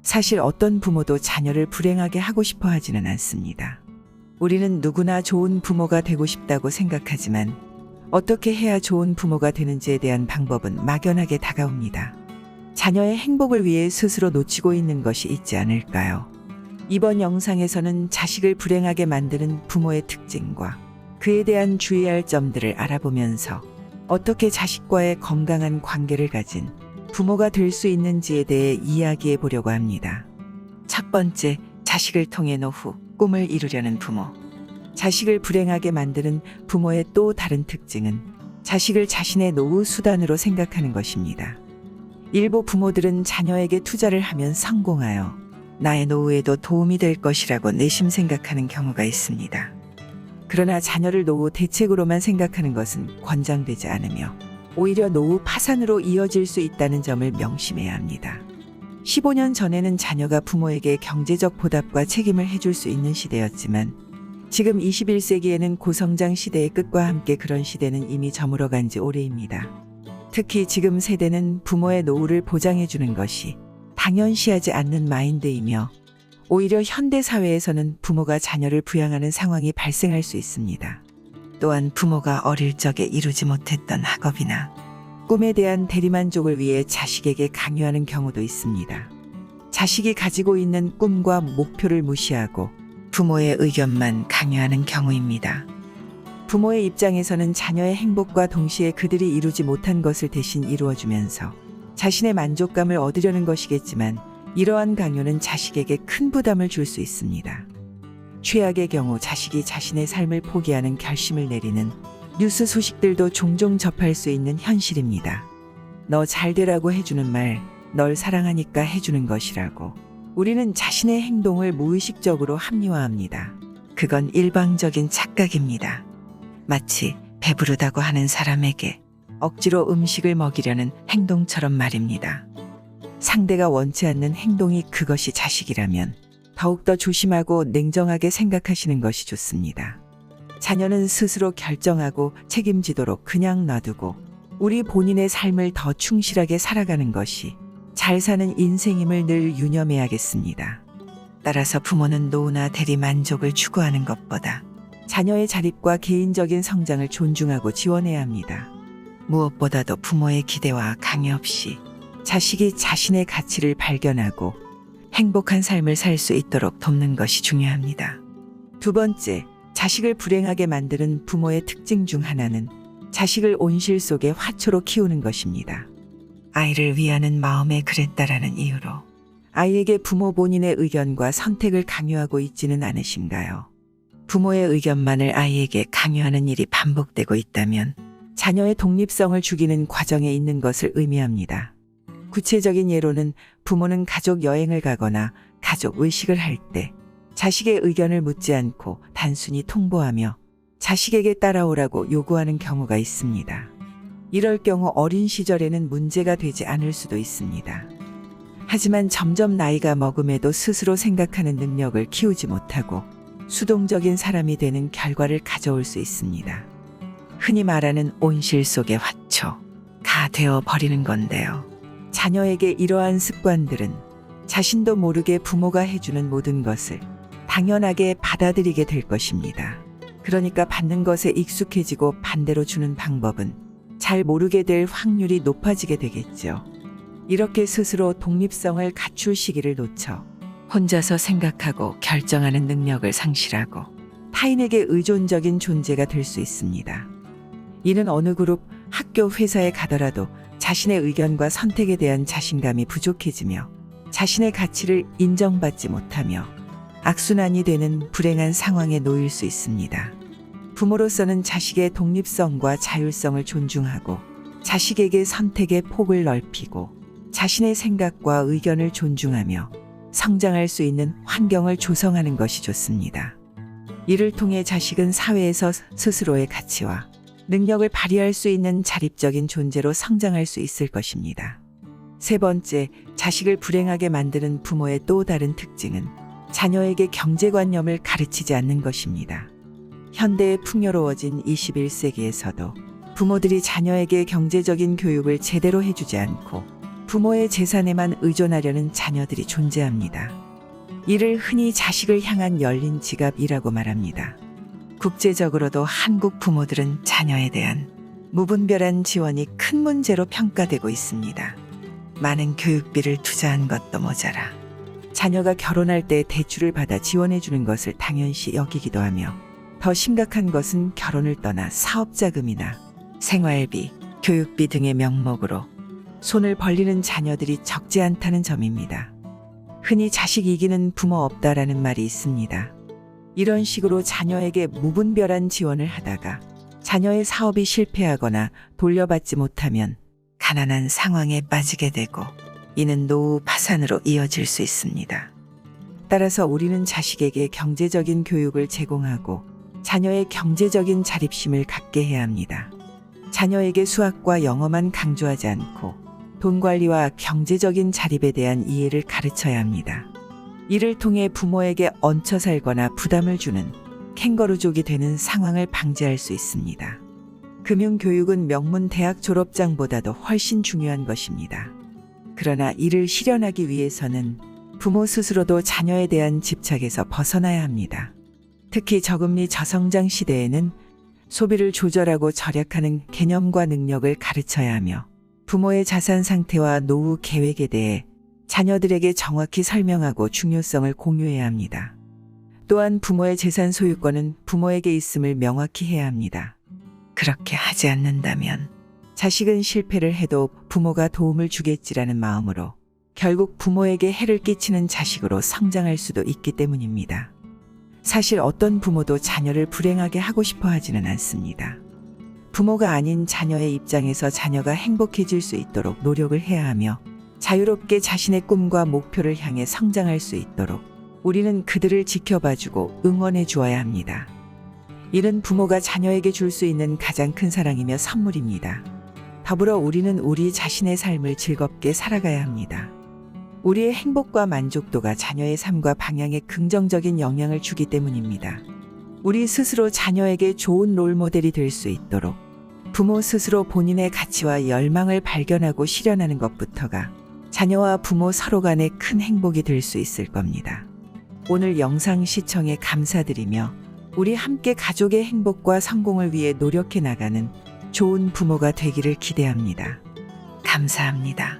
사실 어떤 부모도 자녀를 불행하게 하고 싶어 하지는 않습니다. 우리는 누구나 좋은 부모가 되고 싶다고 생각하지만 어떻게 해야 좋은 부모가 되는지에 대한 방법은 막연하게 다가옵니다. 자녀의 행복을 위해 스스로 놓치고 있는 것이 있지 않을까요? 이번 영상에서는 자식을 불행하게 만드는 부모의 특징과 그에 대한 주의할 점들을 알아보면서 어떻게 자식과의 건강한 관계를 가진 부모가 될 수 있는지에 대해 이야기해 보려고 합니다. 첫 번째, 자식을 통해 노후 꿈을 이루려는 부모. 자식을 불행하게 만드는 부모의 또 다른 특징은 자식을 자신의 노후 수단으로 생각하는 것입니다. 일부 부모들은 자녀에게 투자를 하면 성공하여 나의 노후에도 도움이 될 것이라고 내심 생각하는 경우가 있습니다. 그러나 자녀를 노후 대책으로만 생각하는 것은 권장되지 않으며 오히려 노후 파산으로 이어질 수 있다는 점을 명심해야 합니다. 15년 전에는 자녀가 부모에게 경제적 보답과 책임을 해줄 수 있는 시대였지만 지금 21세기에는 고성장 시대의 끝과 함께 그런 시대는 이미 저물어간 지 오래입니다. 특히 지금 세대는 부모의 노후를 보장해주는 것이 당연시하지 않는 마인드이며 오히려 현대 사회에서는 부모가 자녀를 부양하는 상황이 발생할 수 있습니다. 또한 부모가 어릴 적에 이루지 못했던 학업이나 꿈에 대한 대리만족을 위해 자식에게 강요하는 경우도 있습니다. 자식이 가지고 있는 꿈과 목표를 무시하고 부모의 의견만 강요하는 경우입니다. 부모의 입장에서는 자녀의 행복과 동시에 그들이 이루지 못한 것을 대신 이루어주면서 자신의 만족감을 얻으려는 것이겠지만 이러한 강요는 자식에게 큰 부담을 줄 수 있습니다. 최악의 경우 자식이 자신의 삶을 포기하는 결심을 내리는 뉴스 소식들도 종종 접할 수 있는 현실입니다. 너 잘 되라고 해주는 말, 널 사랑하니까 해주는 것이라고. 우리는 자신의 행동을 무의식적으로 합리화합니다. 그건 일방적인 착각입니다. 마치 배부르다고 하는 사람에게 억지로 음식을 먹이려는 행동처럼 말입니다. 상대가 원치 않는 행동이 그것이 자식이라면 더욱더 조심하고 냉정하게 생각하시는 것이 좋습니다. 자녀는 스스로 결정하고 책임지도록 그냥 놔두고 우리 본인의 삶을 더 충실하게 살아가는 것이 잘 사는 인생임을 늘 유념해야겠습니다. 따라서 부모는 노후나 대리 만족을 추구하는 것보다 자녀의 자립과 개인적인 성장을 존중하고 지원해야 합니다. 무엇보다도 부모의 기대와 강요 없이 자식이 자신의 가치를 발견하고 행복한 삶을 살 수 있도록 돕는 것이 중요합니다. 두 번째, 자식을 불행하게 만드는 부모의 특징 중 하나는 자식을 온실 속의 화초로 키우는 것입니다. 아이를 위하는 마음에 그랬다라는 이유로 아이에게 부모 본인의 의견과 선택을 강요하고 있지는 않으신가요? 부모의 의견만을 아이에게 강요하는 일이 반복되고 있다면 자녀의 독립성을 죽이는 과정에 있는 것을 의미합니다. 구체적인 예로는 부모는 가족 여행을 가거나 가족 외식을 할 때 자식의 의견을 묻지 않고 단순히 통보하며 자식에게 따라오라고 요구하는 경우가 있습니다. 이럴 경우 어린 시절에는 문제가 되지 않을 수도 있습니다. 하지만 점점 나이가 먹음에도 스스로 생각하는 능력을 키우지 못하고 수동적인 사람이 되는 결과를 가져올 수 있습니다. 흔히 말하는 온실 속의 화초가 되어 버리는 건데요. 자녀에게 이러한 습관들은 자신도 모르게 부모가 해주는 모든 것을 당연하게 받아들이게 될 것입니다. 그러니까 받는 것에 익숙해지고 반대로 주는 방법은 잘 모르게 될 확률이 높아지게 되겠죠. 이렇게 스스로 독립성을 갖출 시기를 놓쳐 혼자서 생각하고 결정하는 능력을 상실하고 타인에게 의존적인 존재가 될 수 있습니다. 이는 어느 그룹, 학교, 회사에 가더라도 자신의 의견과 선택에 대한 자신감이 부족해지며 자신의 가치를 인정받지 못하며 악순환이 되는 불행한 상황에 놓일 수 있습니다. 부모로서는 자식의 독립성과 자율성을 존중하고 자식에게 선택의 폭을 넓히고 자신의 생각과 의견을 존중하며 성장할 수 있는 환경을 조성하는 것이 좋습니다. 이를 통해 자식은 사회에서 스스로의 가치와 능력을 발휘할 수 있는 자립적인 존재로 성장할 수 있을 것입니다. 세 번째, 자식을 불행하게 만드는 부모의 또 다른 특징은 자녀에게 경제관념을 가르치지 않는 것입니다. 현대의 풍요로워진 21세기에서도 부모들이 자녀에게 경제적인 교육을 제대로 해주지 않고 부모의 재산에만 의존하려는 자녀들이 존재합니다. 이를 흔히 자식을 향한 열린 지갑이라고 말합니다. 국제적으로도 한국 부모들은 자녀에 대한 무분별한 지원이 큰 문제로 평가되고 있습니다. 많은 교육비를 투자한 것도 모자라 자녀가 결혼할 때 대출을 받아 지원해 주는 것을 당연시 여기기도 하며, 더 심각한 것은 결혼을 떠나 사업자금이나 생활비, 교육비 등의 명목으로 손을 벌리는 자녀들이 적지 않다는 점입니다. 흔히 자식 이기는 부모 없다라는 말이 있습니다. 이런 식으로 자녀에게 무분별한 지원을 하다가 자녀의 사업이 실패하거나 돌려받지 못하면 가난한 상황에 빠지게 되고, 이는 노후 파산으로 이어질 수 있습니다. 따라서 우리는 자식에게 경제적인 교육을 제공하고 자녀의 경제적인 자립심을 갖게 해야 합니다. 자녀에게 수학과 영어만 강조하지 않고 돈 관리와 경제적인 자립에 대한 이해를 가르쳐야 합니다. 이를 통해 부모에게 얹혀 살거나 부담을 주는 캥거루족이 되는 상황을 방지할 수 있습니다. 금융교육은 명문 대학 졸업장보다도 훨씬 중요한 것입니다. 그러나 이를 실현하기 위해서는 부모 스스로도 자녀에 대한 집착에서 벗어나야 합니다. 특히 저금리 저성장 시대에는 소비를 조절하고 절약하는 개념과 능력을 가르쳐야 하며, 부모의 자산 상태와 노후 계획에 대해 자녀들에게 정확히 설명하고 중요성을 공유해야 합니다. 또한 부모의 재산 소유권은 부모에게 있음을 명확히 해야 합니다. 그렇게 하지 않는다면 자식은 실패를 해도 부모가 도움을 주겠지라는 마음으로 결국 부모에게 해를 끼치는 자식으로 성장할 수도 있기 때문입니다. 사실 어떤 부모도 자녀를 불행하게 하고 싶어 하지는 않습니다. 부모가 아닌 자녀의 입장에서 자녀가 행복해질 수 있도록 노력을 해야 하며, 자유롭게 자신의 꿈과 목표를 향해 성장할 수 있도록 우리는 그들을 지켜봐주고 응원해 주어야 합니다. 이는 부모가 자녀에게 줄 수 있는 가장 큰 사랑이며 선물입니다. 더불어 우리는 우리 자신의 삶을 즐겁게 살아가야 합니다. 우리의 행복과 만족도가 자녀의 삶과 방향에 긍정적인 영향을 주기 때문입니다. 우리 스스로 자녀에게 좋은 롤모델이 될 수 있도록 부모 스스로 본인의 가치와 열망을 발견하고 실현하는 것부터가 자녀와 부모 서로 간의 큰 행복이 될 수 있을 겁니다. 오늘 영상 시청에 감사드리며, 우리 함께 가족의 행복과 성공을 위해 노력해 나가는 좋은 부모가 되기를 기대합니다. 감사합니다.